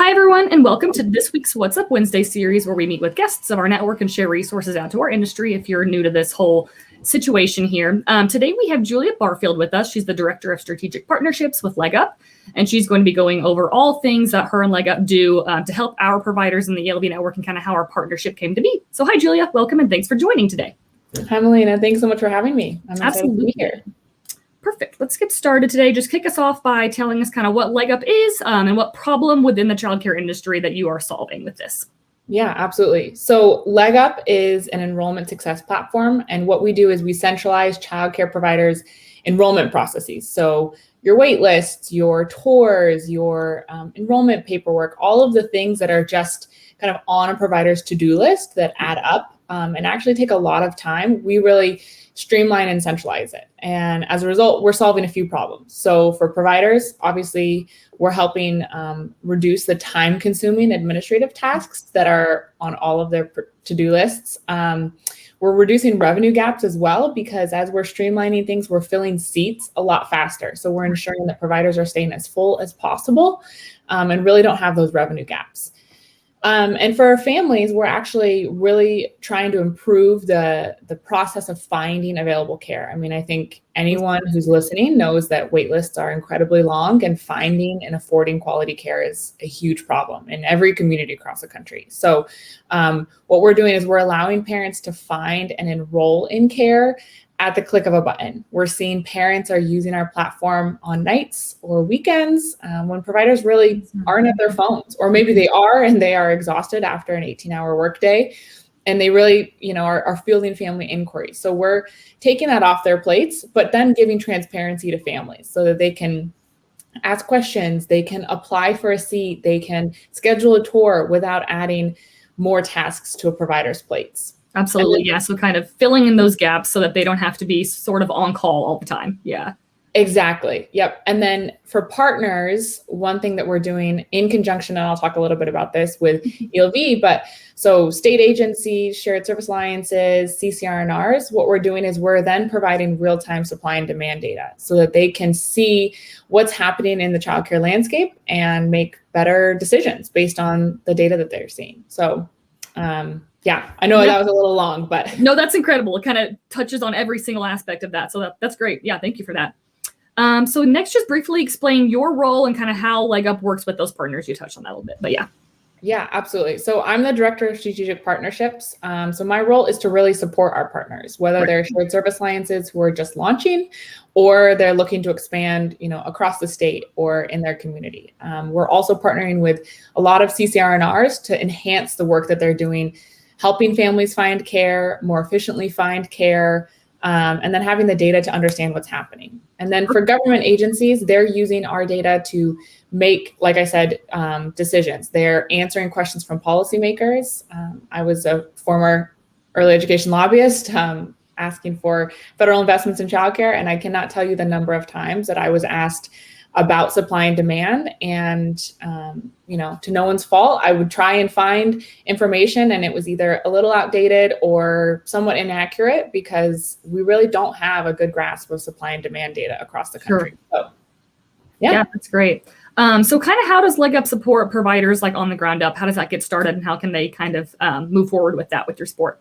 Hi, everyone, and welcome to this week's What's Up Wednesday series, where we meet with guests of our network and share resources out to our industry if you're new to this whole situation here. Today, we have Julia Barfield with us. She's the Director of Strategic Partnerships with LegUp, and she's going to be going over all things that her and LegUp do to help our providers in the ELV network and kind of how our partnership came to be. So hi, Julia. Welcome, and thanks for joining today. Hi, Melina. Thanks so much for having me. I'm excited to be here. Perfect. Let's get started today. Just kick us off by telling us kind of what LegUp is and what problem within the childcare industry that you are solving with this. Yeah, absolutely. So LegUp is an enrollment success platform. And what we do is we centralize childcare providers' enrollment processes. So your wait lists, your tours, your enrollment paperwork, all of the things that are just kind of on a provider's to-do list that add up and actually take a lot of time. We really streamline and centralize it. And as a result, we're solving a few problems. So for providers, obviously, we're helping reduce the time-consuming administrative tasks that are on all of their to-do lists. We're reducing revenue gaps as well, because as we're streamlining things, we're filling seats a lot faster. So we're ensuring that providers are staying as full as possible and really don't have those revenue gaps. And for our families, we're actually really trying to improve the process of finding available care. I mean, I think anyone who's listening knows that wait lists are incredibly long, and finding and affording quality care is a huge problem in every community across the country. So what we're doing is we're allowing parents to find and enroll in care at the click of a button. We're seeing parents are using our platform on nights or weekends when providers really aren't at their phones, or maybe they are and they are exhausted after an 18-hour workday, and they really, are fielding family inquiries. So we're taking that off their plates, but then giving transparency to families so that they can ask questions, they can apply for a seat, they can schedule a tour without adding more tasks to a provider's plates. Absolutely. Yeah. So kind of filling in those gaps so that they don't have to be sort of on call all the time. Yeah. Exactly. Yep. And then for partners, one thing that we're doing in conjunction, and I'll talk a little bit about this with ELV, but so state agencies, shared service alliances, CCRNRs, what we're doing is we're then providing real-time supply and demand data so that they can see what's happening in the childcare landscape and make better decisions based on the data that they're seeing. So, yeah, I know that was a little long, but. No, that's incredible. It kind of touches on every single aspect of that. So that's great. Yeah, thank you for that. So next, just briefly explain your role and kind of how LegUp works with those partners. You touched on that a little bit, but yeah. Yeah, absolutely. So I'm the Director of Strategic Partnerships. So my role is to really support our partners, whether they're shared service alliances who are just launching, or they're looking to expand, across the state or in their community. We're also partnering with a lot of CCRNRs to enhance the work that they're doing, helping families find care, more efficiently find care, and then having the data to understand what's happening. And then for government agencies, they're using our data to make, like I said, decisions. They're answering questions from policymakers. I was a former early education lobbyist asking for federal investments in childcare, and I cannot tell you the number of times that I was asked about supply and demand, and to no one's fault, I would try and find information, and it was either a little outdated or somewhat inaccurate, because we really don't have a good grasp of supply and demand data across the country. Sure. So, yeah, that's great. So kind of how does LegUp support providers like on the ground up? How does that get started, and how can they kind of move forward with that with your support?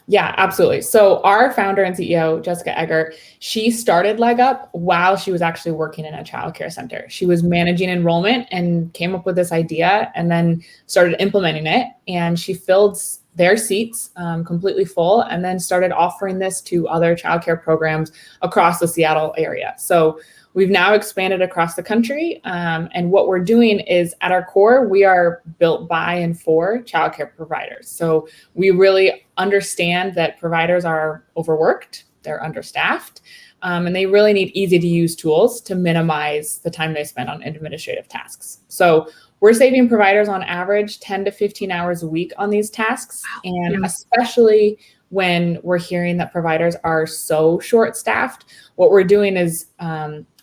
Yeah, absolutely. So our founder and CEO, Jessica Eggert, she started LegUp while she was actually working in a childcare center. She was managing enrollment and came up with this idea and then started implementing it. And she filled their seats completely full, and then started offering this to other childcare programs across the Seattle area. So we've now expanded across the country, and what we're doing is, at our core, we are built by and for childcare providers. So we really understand that providers are overworked, they're understaffed, and they really need easy-to-use tools to minimize the time they spend on administrative tasks. So we're saving providers on average 10 to 15 hours a week on these tasks, and especially when we're hearing that providers are so short-staffed, what we're doing is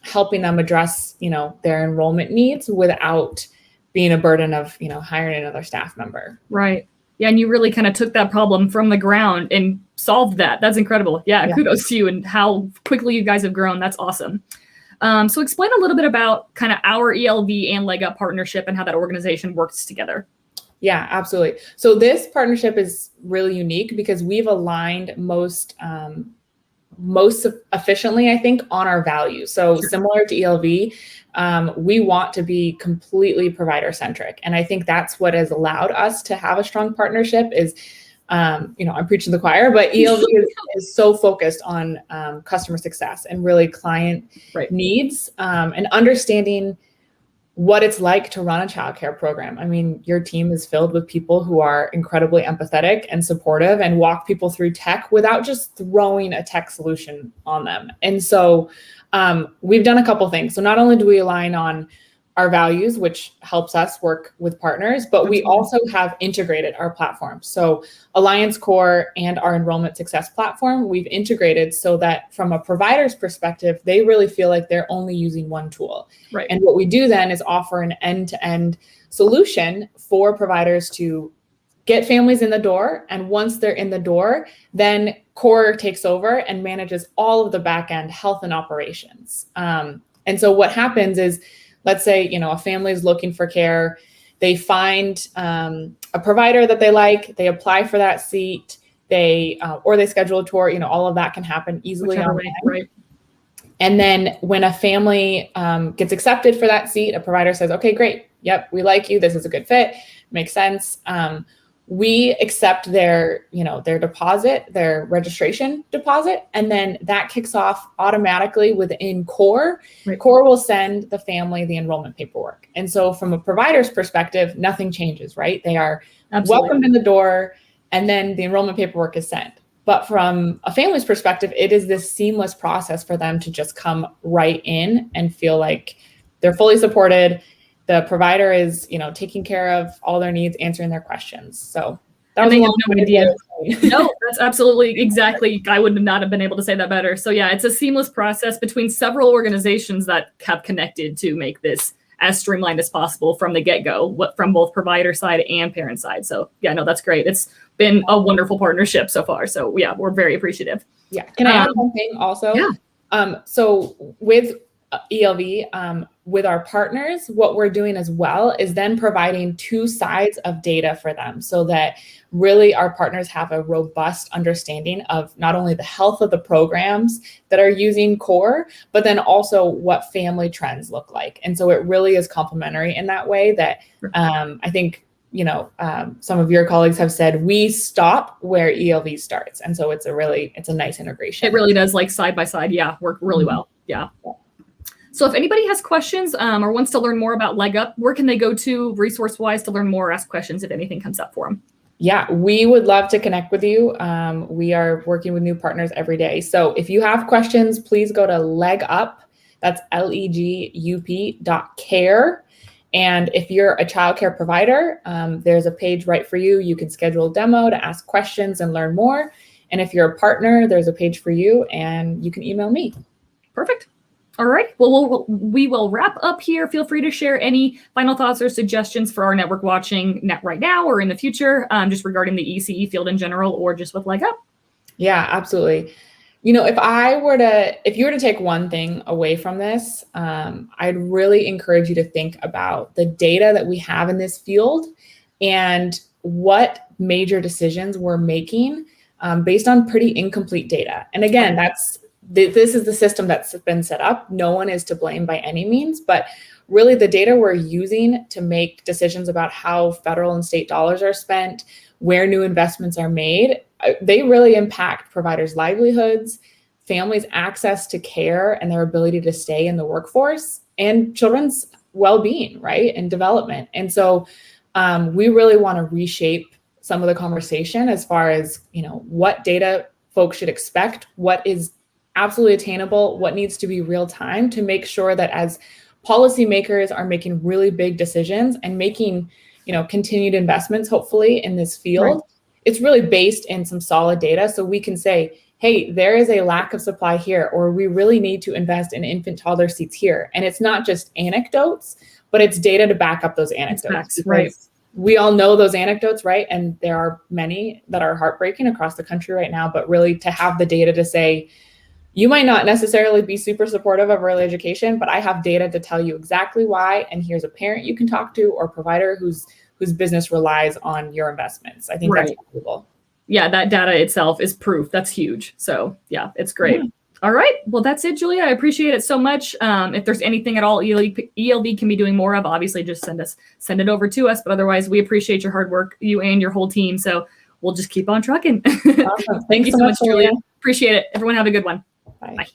helping them address, their enrollment needs without being a burden of, hiring another staff member. Right. Yeah. And you really kind of took that problem from the ground and solved that. That's incredible. Yeah. Kudos to you and how quickly you guys have grown. That's awesome. So explain a little bit about kind of our ELV and LegUp partnership and how that organization works together. Yeah, absolutely. So this partnership is really unique because we've aligned most efficiently, I think, on our values. So similar to ELV, we want to be completely provider centric. And I think that's what has allowed us to have a strong partnership is, I'm preaching to the choir, but ELV is so focused on customer success and really client needs and understanding what it's like to run a childcare program. I mean, your team is filled with people who are incredibly empathetic and supportive and walk people through tech without just throwing a tech solution on them. And so we've done a couple things. So not only do we align on our values, which helps us work with partners, but we also have integrated our platform. So Alliance Core and our enrollment success platform, we've integrated so that from a provider's perspective, they really feel like they're only using one tool. Right. And what we do then is offer an end-to-end solution for providers to get families in the door. And once they're in the door, then Core takes over and manages all of the back-end health and operations. And so what happens is, let's say, a family is looking for care. They find a provider that they like. They apply for that seat. Or they schedule a tour. All of that can happen easily online. Right. And then when a family gets accepted for that seat, a provider says, "Okay, great. Yep, we like you. This is a good fit. Makes sense." We accept their deposit, their registration deposit, and then that kicks off automatically within Core. Right. Core will send the family the enrollment paperwork. And so from a provider's perspective, nothing changes, right? They are welcomed in the door, and then the enrollment paperwork is sent. But from a family's perspective, it is this seamless process for them to just come right in and feel like they're fully supported. The provider is, taking care of all their needs, answering their questions. So that was no idea. No, that's absolutely exactly. I would not have been able to say that better. So yeah, it's a seamless process between several organizations that have connected to make this as streamlined as possible from the get-go, from both provider side and parent side. So yeah, no, that's great. It's been a wonderful partnership so far. So yeah, we're very appreciative. Yeah. Can I add one thing also? Yeah. So with ELV, with our partners, what we're doing as well is then providing two sides of data for them so that really our partners have a robust understanding of not only the health of the programs that are using Core, but then also what family trends look like. And so it really is complementary in that way that I think, some of your colleagues have said we stop where ELV starts. And so it's a nice integration. It really does, like side by side. Yeah, work really well. Yeah. So if anybody has questions or wants to learn more about LegUp, where can they go to resource-wise to learn more or ask questions if anything comes up for them? Yeah, we would love to connect with you. We are working with new partners every day. So if you have questions, please go to LegUp. That's LEGUP.care. And if you're a childcare provider, there's a page right for you. You can schedule a demo to ask questions and learn more. And if you're a partner, there's a page for you and you can email me. Perfect. All right. Well, we will wrap up here. Feel free to share any final thoughts or suggestions for our network watching right now or in the future, just regarding the ECE field in general or just with LegUp. Yeah, absolutely. If you were to take one thing away from this, I'd really encourage you to think about the data that we have in this field and what major decisions we're making based on pretty incomplete data. And again, this is the system that's been set up. No one is to blame by any means, but really the data we're using to make decisions about how federal and state dollars are spent, where new investments are made, they really impact providers' livelihoods, families' access to care and their ability to stay in the workforce, and children's well-being, right, and development. And so we really want to reshape some of the conversation as far as, what data folks should expect, what is absolutely attainable, what needs to be real time to make sure that as policymakers are making really big decisions and making, continued investments, hopefully in this field, it's really based in some solid data. So we can say, hey, there is a lack of supply here, or we really need to invest in infant toddler seats here. And it's not just anecdotes, but it's data to back up those anecdotes. Right. We all know those anecdotes, right? And there are many that are heartbreaking across the country right now, but really to have the data to say, You might not necessarily be super supportive of early education, but I have data to tell you exactly why. And here's a parent you can talk to or a provider whose business relies on your investments. I think that's valuable. Yeah, that data itself is proof. That's huge. So yeah, it's great. Yeah. All right. Well, that's it, Julia. I appreciate it so much. If there's anything at all ELB can be doing more of, obviously just send it over to us. But otherwise, we appreciate your hard work, you and your whole team. So we'll just keep on trucking. Awesome. Thanks so much, Julia. Appreciate it. Everyone have a good one. Bye. Bye.